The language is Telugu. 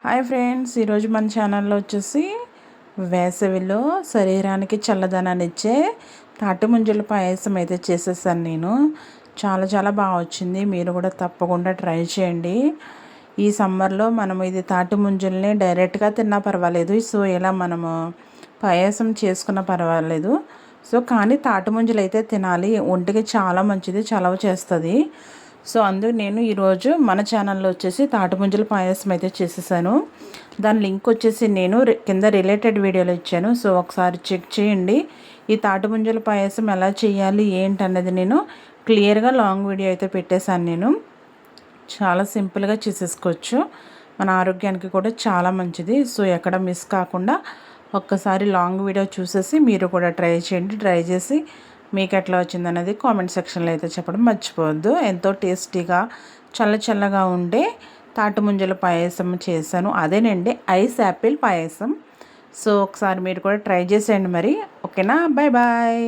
హాయ్ ఫ్రెండ్స్, ఈరోజు మన ఛానల్లో వచ్చేసి వేసవిలో శరీరానికి చల్లదనాన్ని ఇచ్చే తాటి ముంజల పాయసం అయితే చేసేసాను నేను. చాలా చాలా బాగా వచ్చింది. మీరు కూడా తప్పకుండా ట్రై చేయండి. ఈ సమ్మర్లో మనం ఇది తాటి ముంజల్ని డైరెక్ట్గా తిన్నా పర్వాలేదు. సో ఇలా మనము పాయసం చేసుకున్నా పర్వాలేదు. సో కానీ తాటి ముంజలు అయితే తినాలి, ఒంటికి చాలా మంచిది, చలవ చేస్తుంది. సో అందుకు నేను ఈరోజు మన ఛానల్లో వచ్చేసి తాటి ముంజల పాయసం అయితే చేసేసాను. దాని లింక్ వచ్చేసి నేను కింద రిలేటెడ్ వీడియోలో ఇచ్చాను. సో ఒకసారి చెక్ చేయండి. ఈ తాటి ముంజల పాయసం ఎలా చేయాలి ఏంటన్నది నేను క్లియర్గా లాంగ్ వీడియో అయితే పెట్టేశాను. నేను చాలా సింపుల్గా చేసేసుకోవచ్చు, మన ఆరోగ్యానికి కూడా చాలా మంచిది. సో ఎక్కడ మిస్ కాకుండా ఒక్కసారి లాంగ్ వీడియో చూసేసి మీరు కూడా ట్రై చేయండి. ట్రై చేసి మీకు ఎట్లా వచ్చిందనేది కామెంట్ సెక్షన్లో అయితే చెప్పడం మర్చిపోవద్దు. ఎంతో టేస్టీగా చల్లగా ఉండే తాటి ముంజల పాయసం చేశాను. అదేనండి ఐస్ యాపిల్ పాయసం. సో ఒకసారి మీరు కూడా ట్రై చేసేయండి మరి. ఓకేనా, బాయ్ బాయ్.